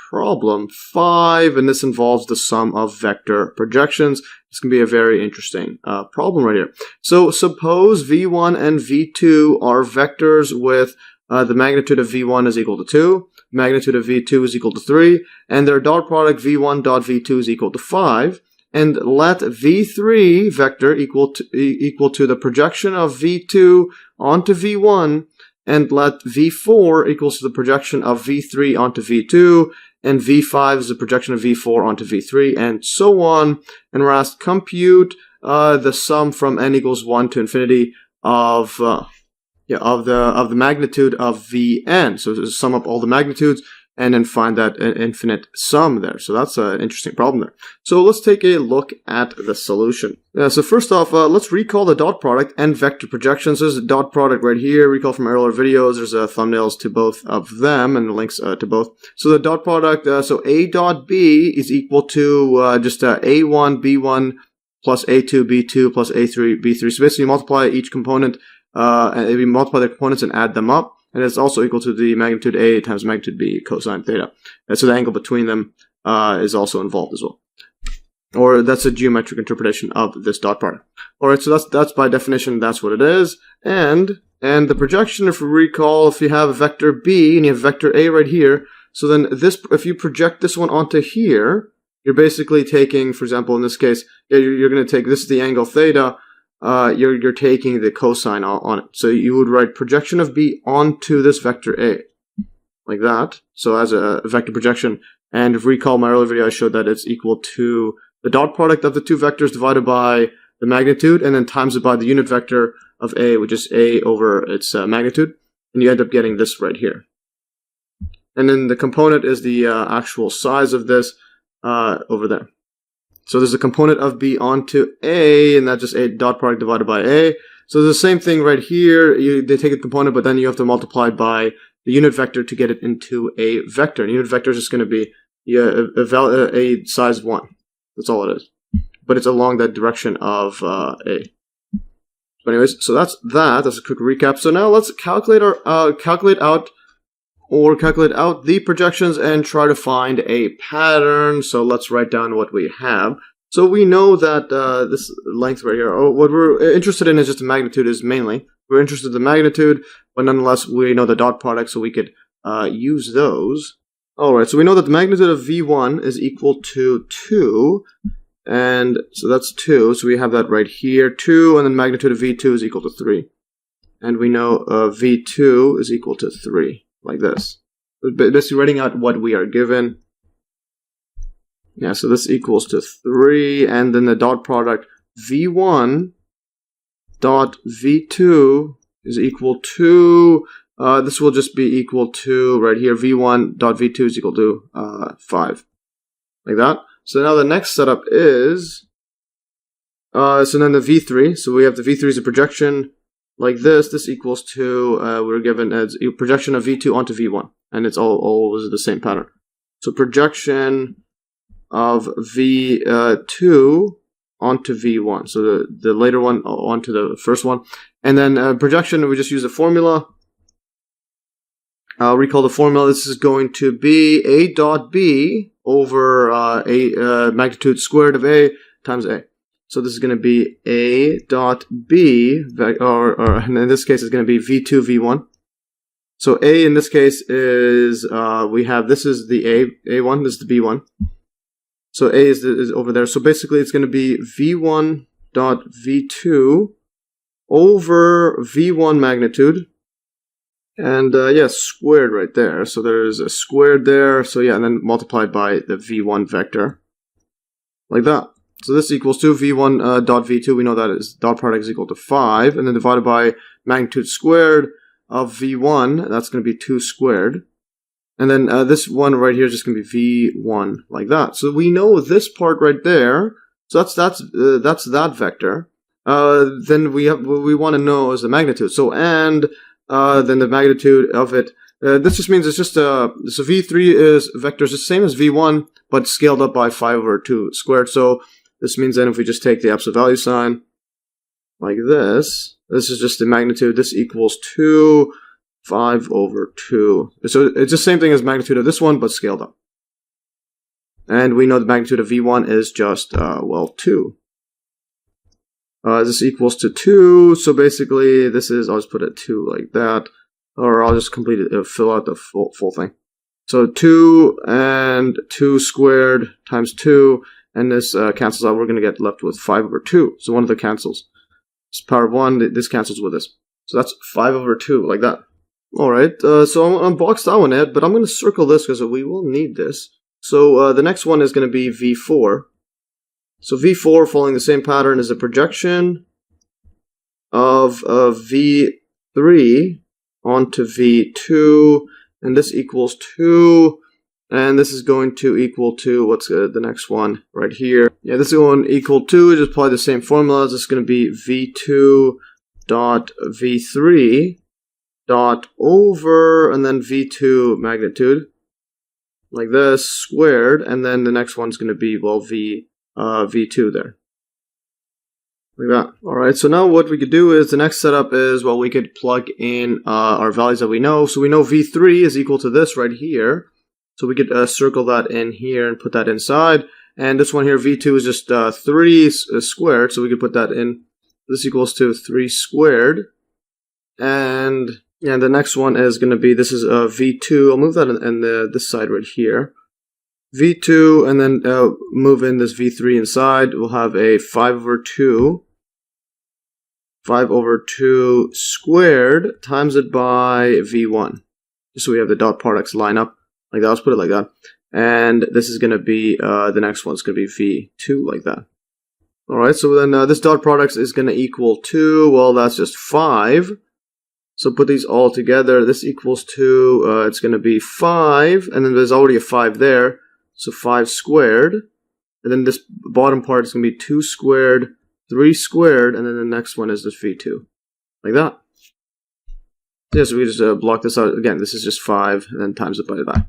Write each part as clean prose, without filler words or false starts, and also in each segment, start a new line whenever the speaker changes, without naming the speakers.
problem 5, and this involves the sum of vector projections. This can be a very interesting problem right here. So suppose v1 and v2 are vectors with the magnitude of v1 is equal to 2, magnitude of v2 is equal to 3, and their dot product v1 dot v2 is equal to 5. And let v3 vector equal to the projection of v2 onto v1, and let v4 equals to the projection of v3 onto v2, and v5 is the projection of v4 onto v3, and so on. And we're asked compute the sum from n equals 1 to infinity of the magnitude of vn. So sum up all the magnitudes and then find that infinite sum there. So that's an interesting problem there. So let's take a look at the solution. So first off, let's recall the dot product and vector projections. There's a dot product right here. Recall from earlier videos. There's thumbnails to both of them and links to both. So the dot product, so a dot b is equal to just a1 b1 plus a2 b2 plus a3 b3. So basically, you multiply each component, and we multiply the components and add them up. And it's also equal to the magnitude A times magnitude B cosine theta. And so the angle between them is also involved as well. Or that's a geometric interpretation of this dot product. Alright, so that's by definition, that's what it is. And the projection, if we recall, if you have a vector B and you have vector A right here, so then this, if you project this one onto here, you're basically taking, for example, in this case, you're going to take, this is the angle theta, you're taking the cosine on it. So you would write projection of B onto this vector A, like that. So as a vector projection, and if you recall my earlier video, I showed that it's equal to the dot product of the two vectors divided by the magnitude, and then times it by the unit vector of A, which is A over its magnitude, and you end up getting this right here. And then the component is the actual size of this over there. So there's a component of B onto A, and that's just A dot product divided by A. So the same thing right here. They take a component, but then you have to multiply by the unit vector to get it into a vector. And unit vector is just going to be a size 1. That's all it is. But it's along that direction of A. So anyways, so that's that. That's a quick recap. So now let's calculate out the projections and try to find a pattern. So let's write down what we have. So we know that this length right here, what we're interested in is just the magnitude is mainly. We're interested in the magnitude, but nonetheless we know the dot product, so we could use those. Alright, so we know that the magnitude of V1 is equal to 2, and so that's 2, so we have that right here, 2, and then magnitude of V2 is equal to 3. And we know V2 is equal to 3. Like this. Basically writing out what we are given. Yeah, so this equals to 3, and then the dot product v1 dot v2 is equal to, this will just be equal to, right here, v1 dot v2 is equal to 5. Like that. So now the next setup is, so then the v3, so we have the v3 is a projection like this equals to, we're given as a projection of v2 onto v1, and it's always the same pattern. So projection of v2 onto v1, so the later one onto the first one, and then projection, we just use the formula. I'll recall the formula. This is going to be a dot b over a magnitude squared of a times a. So this is going to be a dot b, or in this case, it's going to be v2 v1. So a in this case is we have, this is the a1, this is the b1. So a is over there. So basically, it's going to be v1 dot v2 over v1 magnitude, and yeah, squared right there. So there's a squared there. So yeah, and then multiplied by the v1 vector, like that. So this equals to v1 dot v2. We know that is dot product is equal to 5, and then divided by magnitude squared of v1. That's going to be 2 squared, and then this one right here is just going to be v1 like that. So we know this part right there. So that's that vector. Then what we want to know is the magnitude. So and then the magnitude of it. This just means it's just so v3 is vectors the same as v1, but scaled up by 5 over 2 squared. So this means then if we just take the absolute value sign like this is just the magnitude. This equals 5 over 2. So it's the same thing as magnitude of this one, but scaled up. And we know the magnitude of V1 is just, well, 2. This equals to 2, so basically this is, I'll just put it 2 like that, or I'll just complete it, fill out the full thing. So 2 and 2 squared times 2, and this cancels out. We're going to get left with 5 over 2. So one of the cancels. It's power of 1, this cancels with this. So that's 5 over 2, like that. Alright, so I'm going to unbox that one, Ed, but I'm going to circle this because we will need this. So the next one is going to be V4. So V4, following the same pattern, is a projection of V3 onto V2, and this equals 2, and this is going to equal to, what's the next one right here? Yeah, this is going to equal to, just apply the same formulas. This is going to be V2 dot V3 dot over, and then V2 magnitude, like this, squared, and then the next one's going to be, well, V2 there. Like that. Alright, so now what we could do is, the next setup is, well, we could plug in our values that we know. So we know V3 is equal to this right here. So we could circle that in here and put that inside. And this one here, V2 is just 3 squared, so we could put that in. This equals to 3 squared. And yeah, the next one is going to be, this is V2. I'll move that in this side right here. V2, and then move in this V3 inside. We'll have a 5 over 2 squared times it by V1. Just so we have the dot products line up like that. Let's put it like that. And this is going to be, the next one's going to be V2 like that. Alright, so then this dot product is going to equal 2. Well, that's just 5. So put these all together. This equals to, it's going to be 5. And then there's already a 5 there. So 5 squared, and then this bottom part is going to be 2 squared, 3 squared, and then the next one is this V2. Like that. Yeah, so we just block this out. Again, this is just 5, and then times it by that.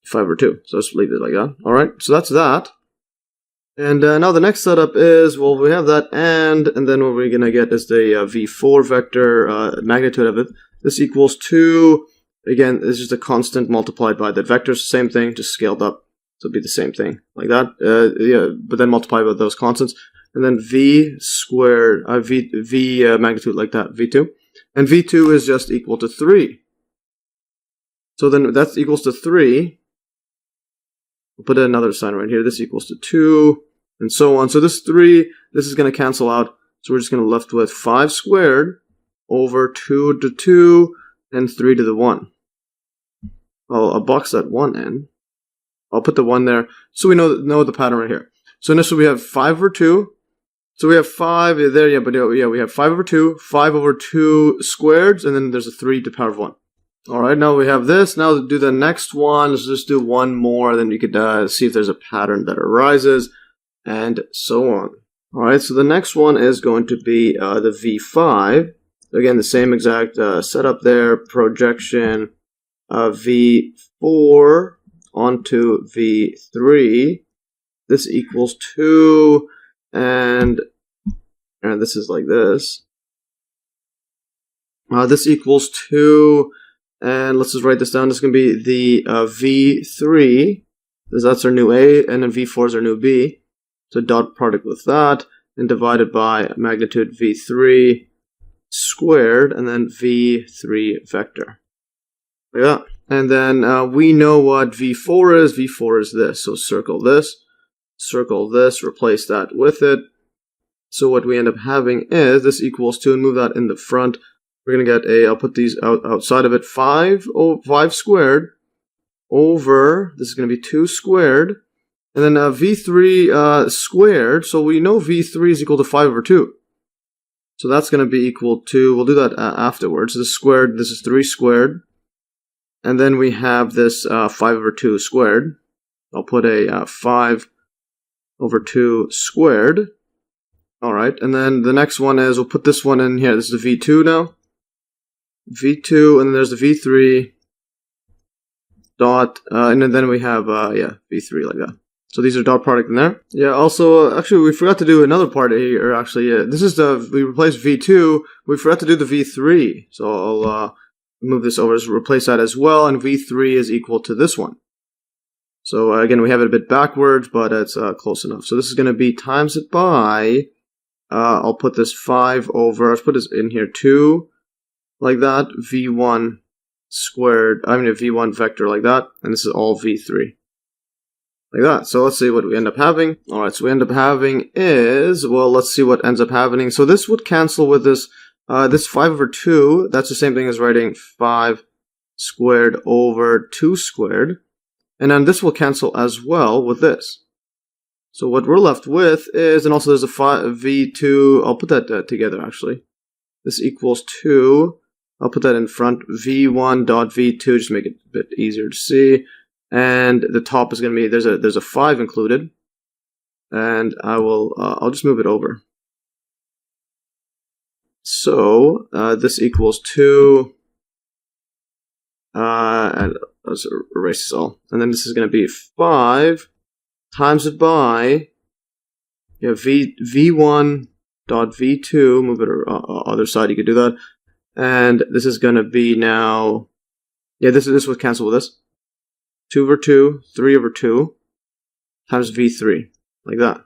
5 over 2. So let's leave it like that. Alright, so that's that. And now the next setup is, well, we have that and then what we're going to get is the V4 vector magnitude of it. This equals 2. Again, it's just a constant multiplied by the vectors, same thing, just scaled up. So it'll be the same thing, like that. Yeah, but then multiply by those constants. And then V squared, V magnitude like that, V2. And V2 is just equal to 3. So then that equals to 3. We'll put another sign right here. This equals to 2, and so on. So this 3, this is going to cancel out. So we're just going to left with 5 squared over 2 to 2 and 3 to the 1. I'll box that 1 in. I'll put the 1 there so we know the pattern right here. So initially we have 5 over 2. So we have 5 there, yeah, but yeah, we have 5 over 2, 5 over 2 squareds, and then there's a 3 to the power of 1. Alright, now we have this. Now to do the next one, let's just do one more, then you could see if there's a pattern that arises, and so on. Alright, so the next one is going to be the V5. Again, the same exact setup there, projection V4 onto V3. This equals 2, and this is like this. This equals 2, and let's just write this down. This is going to be the V3, because that's our new A, and then V4 is our new B. So dot product with that, and divided by magnitude V3 squared, and then V3 vector. Like that. And then we know what V4 is. V4 is this. So circle this, replace that with it. So what we end up having is this equals 2, and move that in the front. We're going to get a, I'll put these outside of it, 5 squared over, this is going to be 2 squared, and then V3 squared, so we know V3 is equal to 5 over 2. So that's going to be equal to, we'll do that afterwards. This squared, this is 3 squared, and then we have this 5 over 2 squared. I'll put a 5 over 2 squared. Alright, and then the next one is, we'll put this one in here. This is the V2 now. V2, and then there's the V3 dot, and then we have, yeah, V3 like that. So these are dot product in there. Yeah, also, actually, we forgot to do another part here, actually. This is we replaced V2, we forgot to do the V3. So I'll move this over, replace that as well, and V3 is equal to this one. So again, we have it a bit backwards, but it's close enough. So this is going to be times it by, I'll put this 5 over, let's put this in here, 2, like that, v1 squared, I mean a v1 vector like that, and this is all v3. Like that. So let's see what we end up having. Alright, so we end up having is, well, let's see what ends up happening. So this would cancel with this, this 5 over 2, that's the same thing as writing 5 squared over 2 squared. And then this will cancel as well with this. So what we're left with is, and also there's a v2, I'll put that together actually. This equals 2, I'll put that in front, v1 dot v2, just make it a bit easier to see. And the top is going to be, there's a 5 included. And I'll just move it over. So this equals 2, and let's erase this all. And then this is going to be 5 times it by, v1 dot v2, move it other side, you could do that. And this is going to be now, this would cancel with this. 2 over 2, 3 over 2, times v3, like that.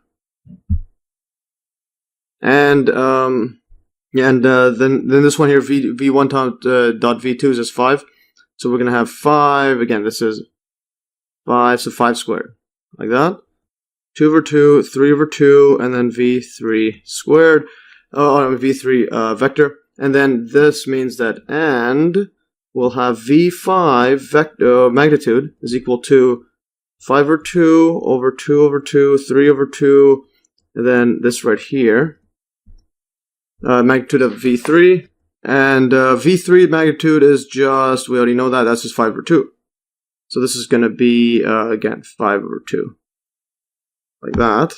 And then this one here, v1 dot v2 is just 5. So we're going to have 5, again, this is 5, so 5 squared, like that. 2 over 2, 3 over 2, and then v3 squared, v3 vector. And then this means that, and we'll have v5 vector magnitude is equal to 5 over 2 over 2 over 2, 3 over 2, and then this right here, magnitude of v3. And v3 magnitude is just, we already know that, that's just 5 over 2. So this is going to be, again, 5 over 2. Like that.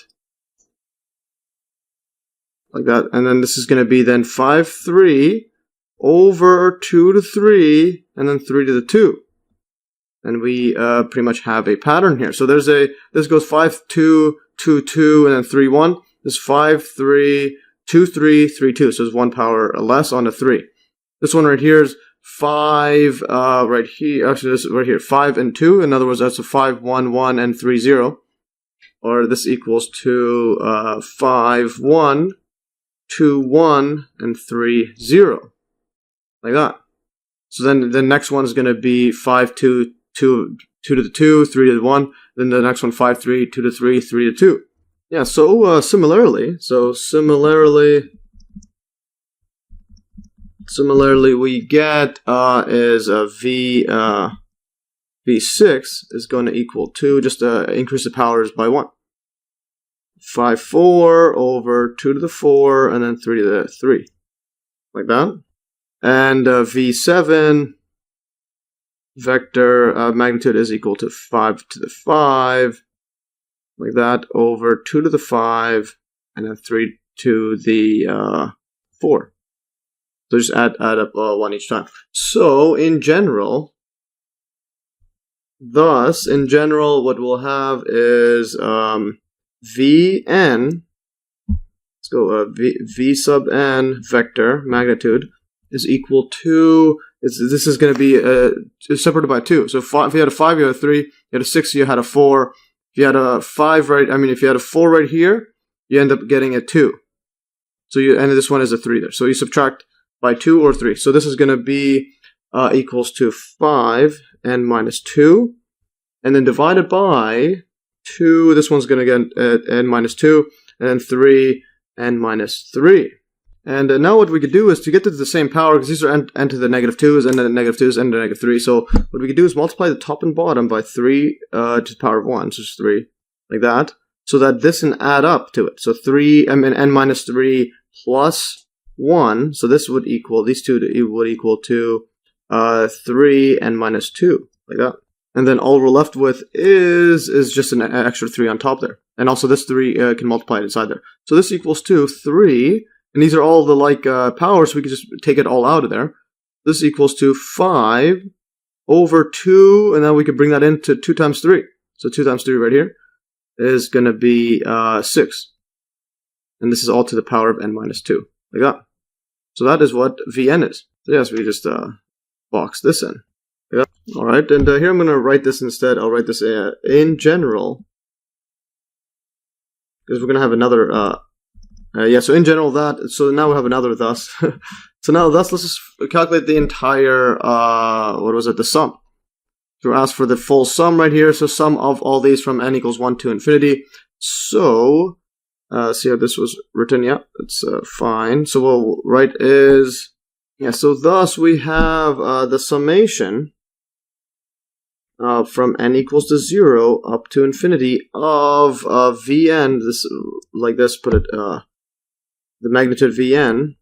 Like that. And then this is going to be then 5, 3 over 2 to 3, and then 3 to the 2. And we pretty much have a pattern here. So there's this goes 5, 2, 2, 2, and then 3, 1. This 5, 3, 2, 3, 3, 2. So it's 1 power less on a 3. This one right here is 5, right here. Actually, this right here, 5 and 2. In other words, that's a 5, 1, 1, and 3, 0. Or this equals to 5, 1, 2, 1, and 3, 0. Like that. So then the next one is going to be 5, 2, 2, 2 to the 2, 3 to the 1. Then the next one, 5, 3, 2 to 3, 3 to 2. Yeah, so similarly we get is v6 is going to equal 2, just increase the powers by 1. 5, 4 over 2 to the 4, and then 3 to the 3. Like that. And v7 vector magnitude is equal to 5 to the 5, like that, over 2 to the 5, and then 3 to the 4. So just add up 1 each time. So in general, what we'll have is Vn, let's go, v sub n vector magnitude is equal to, this is going to be separated by 2. So if you had a 5, you had a 3, you had a 6, you had a 4. If you had a 5 if you had a 4 right here, you end up getting a 2. So and this one is a 3 there. So you subtract by 2 or 3. So this is going to be equals to 5 n minus 2, and then divided by 2. This one's going to get n minus 2, and then 3 n minus 3. And now what we could do is to get to the same power, because these are n to the negative 2s, n to the negative 2s, n to the negative 3. So what we could do is multiply the top and bottom by 3 to the power of 1, so it's 3, like that, so that this can add up to it. So 3, n minus 3 plus 1, so this would equal, these two would equal to 3 n minus 2, like that. And then all we're left with is just an extra 3 on top there. And also this 3 can multiply it inside there. So this equals to 3, and these are all the like powers, so we can just take it all out of there. This equals to 5 over 2, and then we could bring that into 2 times 3. So 2 times 3 right here is going to be 6. And this is all to the power of n minus 2, like that. So that is what Vn is. So yes, we just box this in. Yeah. All right, and here I'm going to write this instead. I'll write this in general, because we're going to have another. Yeah, so in general that. So now we have another thus. So now thus, let's just calculate the entire. What was it? The sum. So we're asked for the full sum right here. So sum of all these from n equals 1 to infinity. So see how this was written? Yeah, it's fine. So we'll write is. Yeah, so thus we have the summation from n equals to 0 up to infinity of Vn, this like this, put it, the magnitude Vn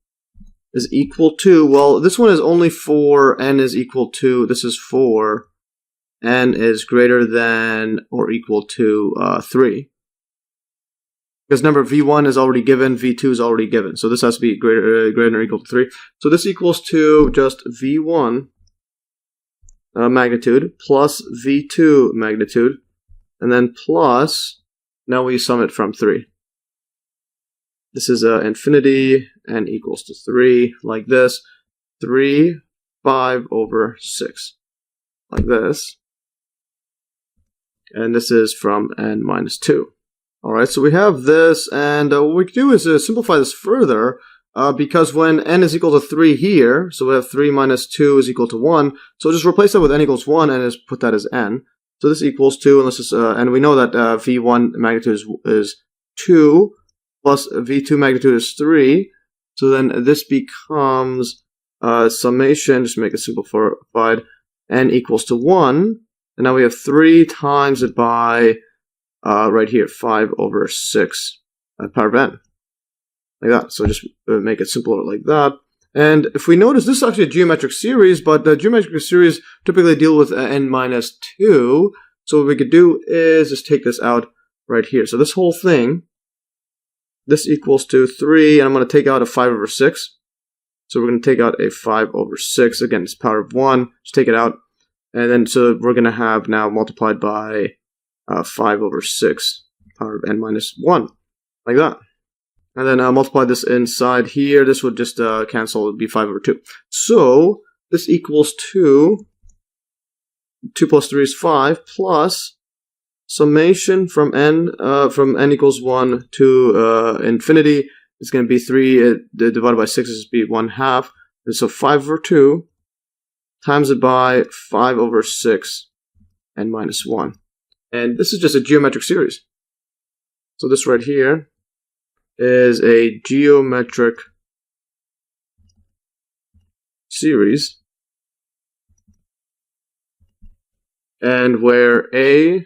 is equal to, well, this one is only for n is equal to, this is for n is greater than or equal to 3. Because number V1 is already given, V2 is already given. So this has to be greater than or equal to 3. So this equals to just V1 magnitude plus V2 magnitude, and then plus, now we sum it from 3. This is infinity, n equals to 3, like this. 3, 5 over 6, like this. And this is from n minus 2. Alright, so we have this, and what we can do is simplify this further, because when n is equal to 3 here, so we have 3 minus 2 is equal to 1, so just replace that with n equals 1 and just put that as n. So this equals 2, and, and we know that V1 magnitude is 2, plus V2 magnitude is 3, so then this becomes summation, just make it simplified, n equals to 1, and now we have 3 times it by right here, 5 over 6 power of n. Like that. So just make it simpler like that. And if we notice, this is actually a geometric series, but the geometric series typically deal with n minus 2. So what we could do is just take this out right here. So this whole thing, this equals to 3, and I'm going to take out a 5 over 6. So we're going to take out a 5 over 6. Again, it's power of 1. Just take it out. And then so we're going to have now multiplied by 5 over 6, power of n minus 1, like that. And then multiply this inside here. This would just cancel. It would be 5 over 2. So this equals to 2 plus 3 is 5 plus summation from n equals 1 to infinity is going to be 3 divided by 6 is be 1/2. And so 5 over 2 times it by 5 over 6 n minus 1. And this is just a geometric series. So this right here is a geometric series, and where A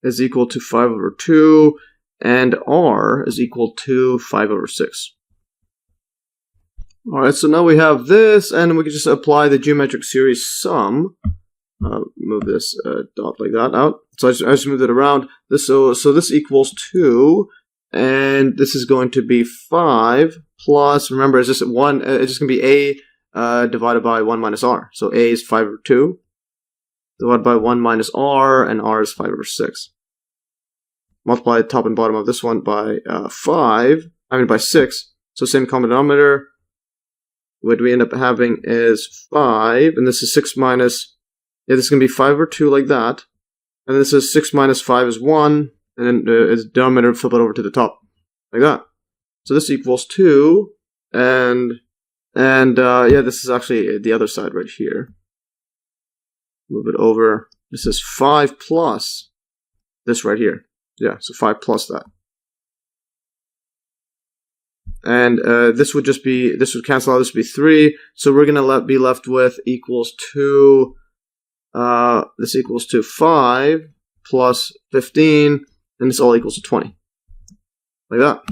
is equal to 5 over 2 and R is equal to 5 over 6. Alright, so now we have this, and we can just apply the geometric series sum. Move this dot like that out. So I just moved it around. So this equals 2, and this is going to be 5 plus, remember, it's just 1, it's just going to be A divided by 1 minus R. So A is 5 over 2, divided by 1 minus R, and R is 5 over 6. Multiply the top and bottom of this one by by 6. So same common denominator. What we end up having is 5, and this is 6 minus, yeah, this is going to be 5 over 2 like that. And this is 6 minus 5 is 1, and then its denominator, flip it over to the top, like that. So this equals 2, and yeah, this is actually the other side right here. Move it over. This is 5 plus this right here. Yeah, so 5 plus that. And this would just be, this would cancel out, this would be 3. So we're going to be left with equals to, this equals to 5 plus 15, and this all equals to 20. Like that.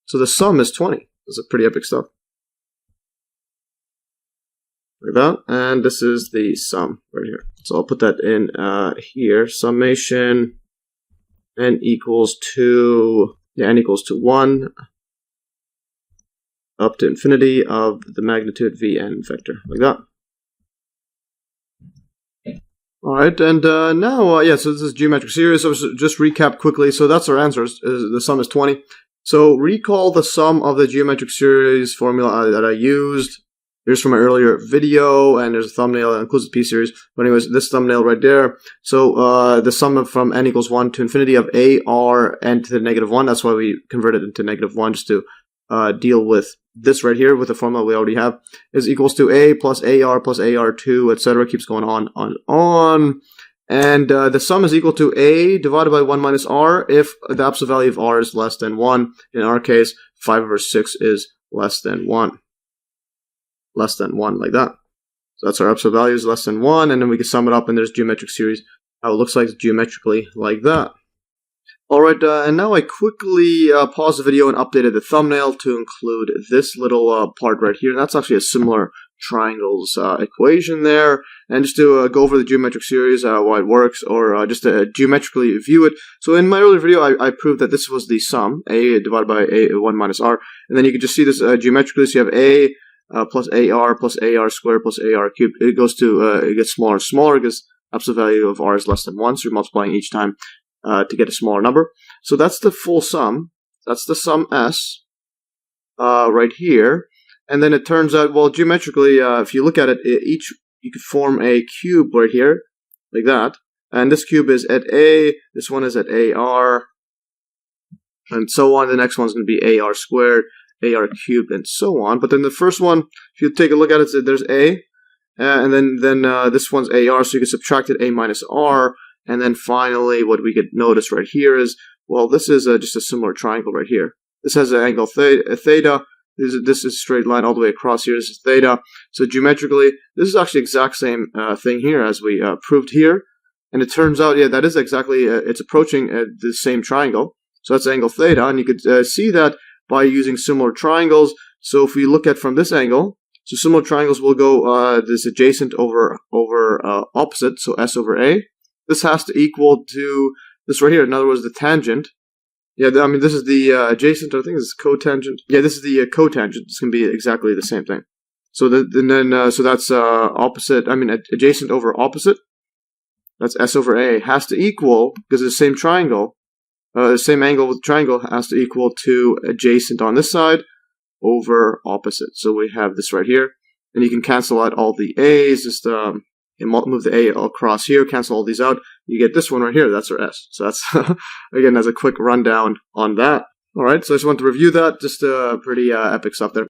So the sum is 20. This is pretty epic stuff. Like that. And this is the sum right here. So I'll put that in here. Summation n equals to, yeah, n equals to 1 up to infinity of the magnitude Vn vector. Like that. Alright, and now, yeah, so this is geometric series. So just recap quickly. So that's our answer. The sum is 20. So recall the sum of the geometric series formula that I used. Here's from my earlier video, and there's a thumbnail that includes the p-series. But anyways, this thumbnail right there. So the sum from n equals 1 to infinity of AR n to the negative 1. That's why we converted it into negative 1, just to deal with this right here with the formula we already have, is equals to A plus AR2, etc. Keeps going on. And the sum is equal to A divided by 1 minus R if the absolute value of R is less than 1. In our case, 5 over 6 is less than 1. Less than 1, like that. So that's our absolute value is less than 1, and then we can sum it up, and there's geometric series, how it looks like geometrically like that. Alright, and now I quickly paused the video and updated the thumbnail to include this little part right here. And that's actually a similar triangles equation there. And just to go over the geometric series, why it works, or just to geometrically view it. So in my earlier video, I proved that this was the sum, A divided by A1 minus R. And then you can just see this geometrically, so you have A plus AR squared plus AR cubed. It goes to, it gets smaller and smaller because absolute value of R is less than 1, so you're multiplying each time to get a smaller number. So that's the full sum. That's the sum S right here. And then it turns out, well, geometrically, if you look at it, you could form a cube right here, like that. And this cube is at A, this one is at AR, and so on. The next one's going to be AR squared, AR cubed, and so on. But then the first one, if you take a look at it, there's A, and then this one's AR, so you can subtract it A minus R. And then finally, what we could notice right here is, well, this is just a similar triangle right here. This has an angle theta. This is a straight line all the way across here. This is theta. So geometrically, this is actually the exact same thing here as we proved here. And it turns out, yeah, that is exactly, it's approaching the same triangle. So that's angle theta. And you could see that by using similar triangles. So if we look at from this angle, so similar triangles will go this adjacent over opposite, so S over A. This has to equal to this right here. In other words, the tangent. Yeah, I mean, this is the adjacent. I think this is cotangent. Yeah, this is the cotangent. It's going to be exactly the same thing. So so that's opposite. I mean, adjacent over opposite. That's S over A. Has to equal, because it's the same triangle. The same angle with the triangle has to equal to adjacent on this side over opposite. So we have this right here, and you can cancel out all the A's. Just move the A across here, cancel all these out. You get this one right here. That's our S. So that's, again, as a quick rundown on that. All right, so I just want to review that. Just pretty epic stuff there.